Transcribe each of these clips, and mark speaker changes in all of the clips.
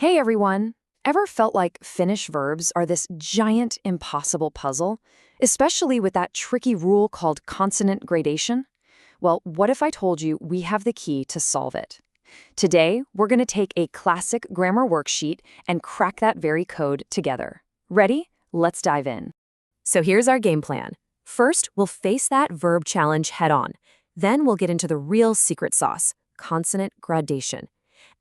Speaker 1: Hey everyone! Ever felt like Finnish verbs are this giant, impossible puzzle? Especially with that tricky rule called consonant gradation? Well, what if I told you we have the key to solve it? Today, we're going to take a classic grammar worksheet and crack that very code together. Ready? Let's dive in. So here's our game plan. First, we'll face that verb challenge head on. Then we'll get into the real secret sauce, consonant gradation.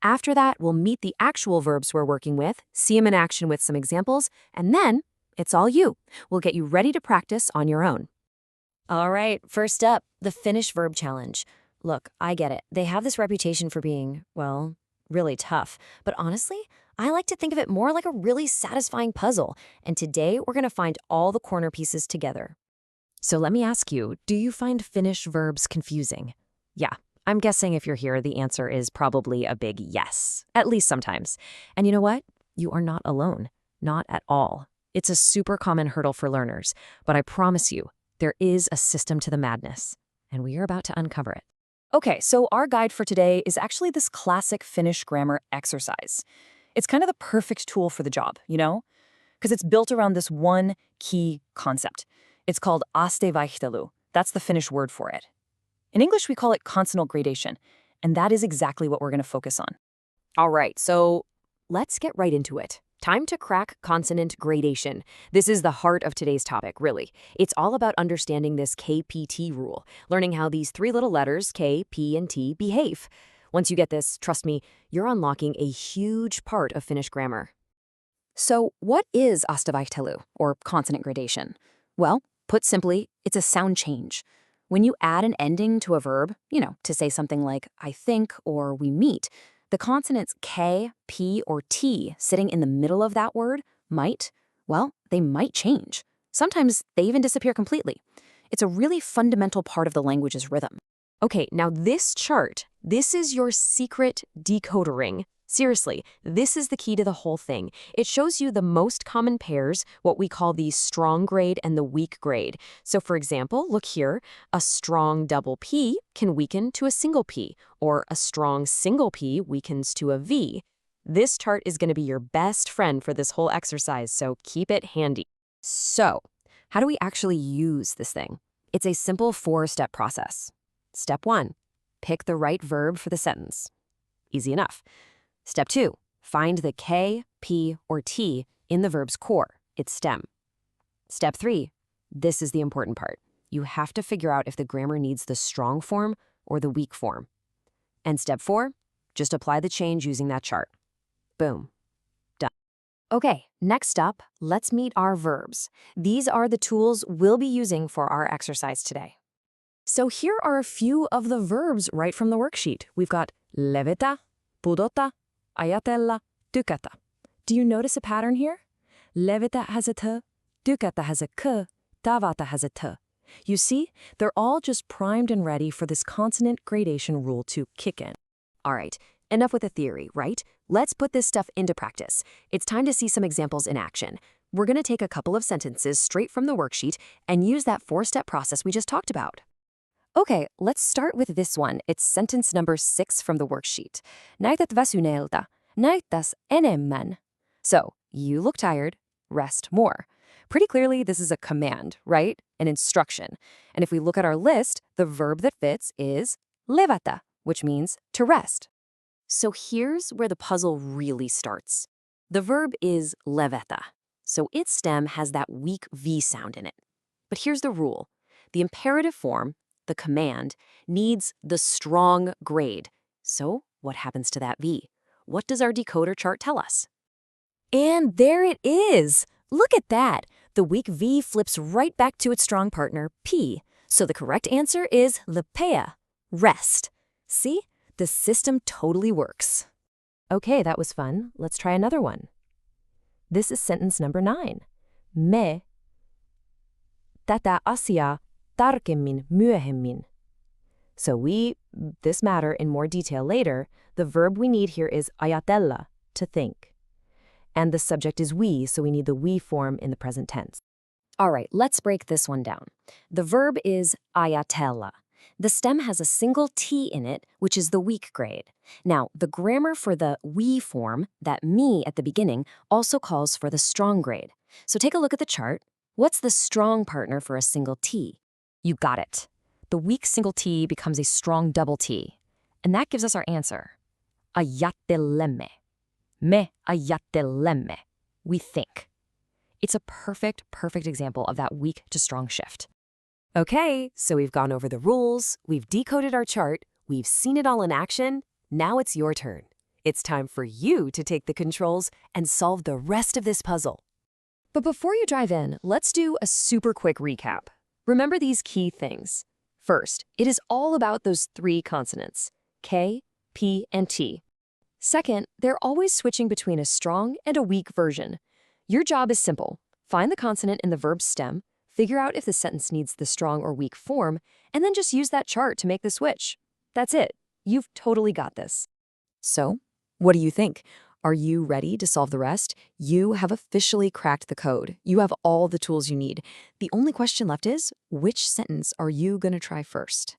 Speaker 1: After that, we'll meet the actual verbs we're working with, see them in action with some examples, and then it's all you. We'll get you ready to practice on your own.
Speaker 2: All right, first up, the Finnish verb challenge. Look, I get it. They have this reputation for being, well, really tough. But honestly, I like to think of it more like a really satisfying puzzle. And today, we're going to find all the corner pieces together.
Speaker 1: So let me ask you, do you find Finnish verbs confusing? Yeah, I'm guessing if you're here, the answer is probably a big yes, at least sometimes. And you know what? You are not alone. Not at all. It's a super common hurdle for learners, but I promise you, there is a system to the madness, and we are about to uncover it. Okay, so our guide for today is actually this classic Finnish grammar exercise. It's kind of the perfect tool for the job, you know? Because it's built around this one key concept. It's called astevaihtelu. That's the Finnish word for it. In English, we call it consonant gradation, and that is exactly what we're going to focus on. All right, so let's get right into it. Time to crack consonant gradation. This is the heart of today's topic, really. It's all about understanding this KPT rule, learning how these three little letters, K, P, and T, behave. Once you get this, trust me, you're unlocking a huge part of Finnish grammar. So what is astevaihtelu, or consonant gradation? Well, put simply, it's a sound change. When you add an ending to a verb, to say something like I think or we meet, the consonants K, P, or T sitting in the middle of that word they might change. Sometimes they even disappear completely. It's a really fundamental part of the language's rhythm. Okay, now this chart, this is your secret decoder ring. Seriously, this is the key to the whole thing. It shows you the most common pairs, what we call the strong grade and the weak grade. So for example, look here, a strong double P can weaken to a single P, or a strong single P weakens to a V. This chart is going to be your best friend for this whole exercise, so keep it handy. So, how do we actually use this thing? It's a simple 4-step process. Step 1, pick the right verb for the sentence. Easy enough. Step 2, find the K, P, or T in the verb's core, its stem. Step 3, this is the important part. You have to figure out if the grammar needs the strong form or the weak form. And step 4, just apply the change using that chart. Boom. Done. Okay, next up, let's meet our verbs. These are the tools we'll be using for our exercise today. So here are a few of the verbs right from the worksheet. We've got leveta, pudota, ajatella, tykätä. Do you notice a pattern here? Levitä has a t, tykätä has a k, tavata has a t. You see, they're all just primed and ready for this consonant gradation rule to kick in. All right, enough with the theory, right? Let's put this stuff into practice. It's time to see some examples in action. We're going to take a couple of sentences straight from the worksheet and use that 4-step process we just talked about. Okay, let's start with this one. It's sentence number 6 from the worksheet. Näytät väsyneeltä. Näyttäs enemmän. So, you look tired, rest more. Pretty clearly, this is a command, right? An instruction. And if we look at our list, the verb that fits is levätä, which means to rest. So here's where the puzzle really starts. The verb is levätä, so its stem has that weak V sound in it. But here's the rule. The imperative form, the command, needs the strong grade. So what happens to that V? What does our decoder chart tell us? And there it is! Look at that! The weak V flips right back to its strong partner, P. So the correct answer is lepea, rest. See? The system totally works. Okay, that was fun. Let's try another one. This is sentence number 9. Me tätä asiaa tarkemmin myöhemmin. So this matter in more detail later. The verb we need here is ajatella, to think. And the subject is we, so we need the we form in the present tense. All right, let's break this one down. The verb is ajatella.
Speaker 2: The stem has a single T in it, which is the weak grade. Now, the grammar for the we form, that me at the beginning, also calls for the strong grade. So take a look at the chart. What's the strong partner for a single T?
Speaker 1: You got it. The weak single T becomes a strong double T. And that gives us our answer. Ajattelemme. Me ajattelemme. We think. It's a perfect example of that weak to strong shift.
Speaker 3: Okay, so we've gone over the rules, we've decoded our chart, we've seen it all in action. Now it's your turn. It's time for you to take the controls and solve the rest of this puzzle.
Speaker 1: But before you dive in, let's do a super quick recap. Remember these key things. First, it is all about those three consonants, K, P, and T. Second, they're always switching between a strong and a weak version. Your job is simple. Find the consonant in the verb stem, figure out if the sentence needs the strong or weak form, and then just use that chart to make the switch. That's it. You've totally got this. So, what do you think? Are you ready to solve the rest? You have officially cracked the code. You have all the tools you need. The only question left is, which sentence are you going to try first?